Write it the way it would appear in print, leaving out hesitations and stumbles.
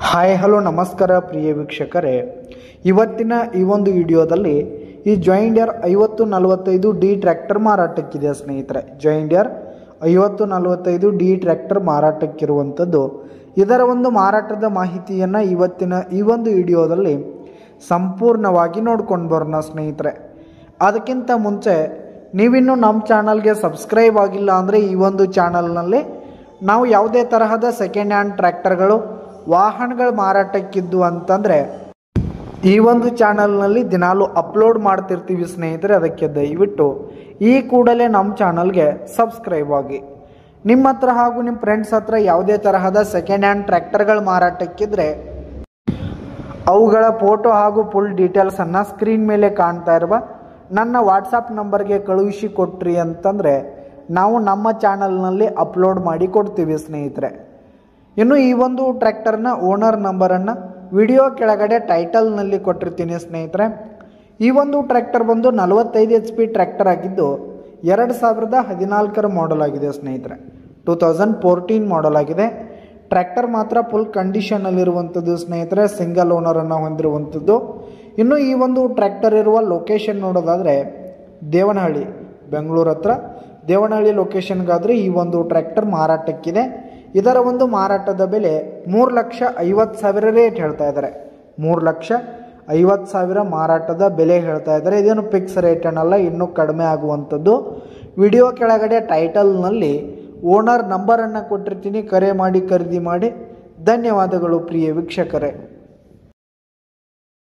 Hi hello ನಮಸ್ಕಾರ ಪ್ರಿಯ ವೀಕ್ಷಕರೇ, ಇವತ್ತಿನ ಈ ಒಂದು ವಿಡಿಯೋದಲ್ಲಿ ಈ ಜಾಯಿಂಡಿಯರ್ 5045 ಡಿ ಟ್ರ್ಯಾಕ್ಟರ್ ಮಾರಾಟಕ್ಕಿದೆ ಸ್ನೇಹಿತರೆ. ಜಾಯಿಂಡಿಯರ್ 5045 ಡಿ ಟ್ರ್ಯಾಕ್ಟರ್ ಮಾರಾಟಕ್ಕಿರುವಂಥದ್ದು. ಇದರ ಒಂದು ಮಾರಾಟದ ಮಾಹಿತಿಯನ್ನು ಇವತ್ತಿನ ಈ ಒಂದು ವಿಡಿಯೋದಲ್ಲಿ ಸಂಪೂರ್ಣವಾಗಿ ನೋಡ್ಕೊಂಡು ಬರೋಣ ಸ್ನೇಹಿತರೆ. ಅದಕ್ಕಿಂತ ಮುಂಚೆ ನೀವಿನ್ನೂ ನಮ್ಮ ಚಾನಲ್ಗೆ ಸಬ್ಸ್ಕ್ರೈಬ್ ಆಗಿಲ್ಲ ಅಂದರೆ ಈ ಒಂದು ಚಾನಲ್ನಲ್ಲಿ ನಾವು ಯಾವುದೇ ತರಹದ ಸೆಕೆಂಡ್ ಹ್ಯಾಂಡ್ ಟ್ರ್ಯಾಕ್ಟರ್ಗಳು ವಾಹನಗಳು ಮಾರಾಟಕ್ಕಿದ್ದು ಅಂತಂದರೆ ಈ ಒಂದು ಚಾನಲ್ನಲ್ಲಿ ದಿನಾಲು ಅಪ್ಲೋಡ್ ಮಾಡ್ತಿರ್ತೀವಿ ಸ್ನೇಹಿತರೆ. ಅದಕ್ಕೆ ದಯವಿಟ್ಟು ಈ ಕೂಡಲೇ ನಮ್ಮ ಚಾನಲ್ಗೆ ಸಬ್ಸ್ಕ್ರೈಬ್ ಆಗಿ. ನಿಮ್ಮ ಹತ್ರ ಹಾಗೂ ನಿಮ್ಮ ಫ್ರೆಂಡ್ಸ್ ಹತ್ರ ಯಾವುದೇ ತರಹದ ಸೆಕೆಂಡ್ ಹ್ಯಾಂಡ್ ಟ್ರ್ಯಾಕ್ಟರ್ಗಳು ಮಾರಾಟಕ್ಕಿದ್ರೆ ಅವುಗಳ ಫೋಟೋ ಹಾಗೂ ಫುಲ್ ಡೀಟೇಲ್ಸನ್ನು ಸ್ಕ್ರೀನ್ ಮೇಲೆ ಕಾಣ್ತಾ ಇರುವ ನನ್ನ ವಾಟ್ಸಪ್ ನಂಬರ್ಗೆ ಕಳುಹಿಸಿ ಕೊಟ್ರಿ ಅಂತಂದರೆ ನಾವು ನಮ್ಮ ಚಾನಲ್ನಲ್ಲಿ ಅಪ್ಲೋಡ್ ಮಾಡಿ ಕೊಡ್ತೀವಿ ಸ್ನೇಹಿತರೆ. ಇನ್ನು ಈ ಒಂದು ಟ್ರ್ಯಾಕ್ಟರ್ನ ಓನರ್ ನಂಬರನ್ನು ವಿಡಿಯೋ ಕೆಳಗಡೆ ಟೈಟಲ್ನಲ್ಲಿ ಕೊಟ್ಟಿರ್ತೀನಿ ಸ್ನೇಹಿತರೆ. ಈ ಒಂದು ಟ್ರ್ಯಾಕ್ಟರ್ ಬಂದು 45 HP ಟ್ರ್ಯಾಕ್ಟರ್ ಆಗಿದ್ದು 2014 ಮಾಡೆಲ್ ಆಗಿದೆ ಸ್ನೇಹಿತರೆ. 2014 ಮಾಡೆಲ್ ಆಗಿದೆ. ಟ್ರ್ಯಾಕ್ಟರ್ ಮಾತ್ರ ಫುಲ್ ಕಂಡೀಷನಲ್ಲಿರುವಂಥದ್ದು ಸ್ನೇಹಿತರೆ. ಸಿಂಗಲ್ ಓನರನ್ನು ಹೊಂದಿರುವಂಥದ್ದು. ಇನ್ನು ಈ ಒಂದು ಟ್ರ್ಯಾಕ್ಟರ್ ಇರುವ ಲೊಕೇಶನ್ ನೋಡೋದಾದರೆ ದೇವನಹಳ್ಳಿ, ಬೆಂಗಳೂರು ಹತ್ರ ದೇವನಹಳ್ಳಿ ಲೊಕೇಶನ್ಗಾದರೆ ಈ ಒಂದು ಟ್ರ್ಯಾಕ್ಟರ್ ಮಾರಾಟಕ್ಕಿದೆ. ಇದರ ಒಂದು ಮಾರಾಟದ ಬೆಲೆ 3,50,000 ರೇಟ್ ಹೇಳ್ತಾ ಇದ್ದಾರೆ. 3,50,000 ಮಾರಾಟದ ಬೆಲೆ ಹೇಳ್ತಾ ಇದ್ದಾರೆ. ಇದೇನು ಫಿಕ್ಸ್ ರೇಟ್ ಅನ್ನಲ್ಲ, ಇನ್ನೂ ಕಡಿಮೆ ಆಗುವಂಥದ್ದು. ವಿಡಿಯೋ ಕೆಳಗಡೆ ಟೈಟಲ್ನಲ್ಲಿ ಓನರ್ ನಂಬರನ್ನು ಕೊಟ್ಟಿರ್ತೀನಿ. ಕರೆ ಮಾಡಿ ಖರೀದಿ ಮಾಡಿ. ಧನ್ಯವಾದಗಳು ಪ್ರಿಯ ವೀಕ್ಷಕರೇ.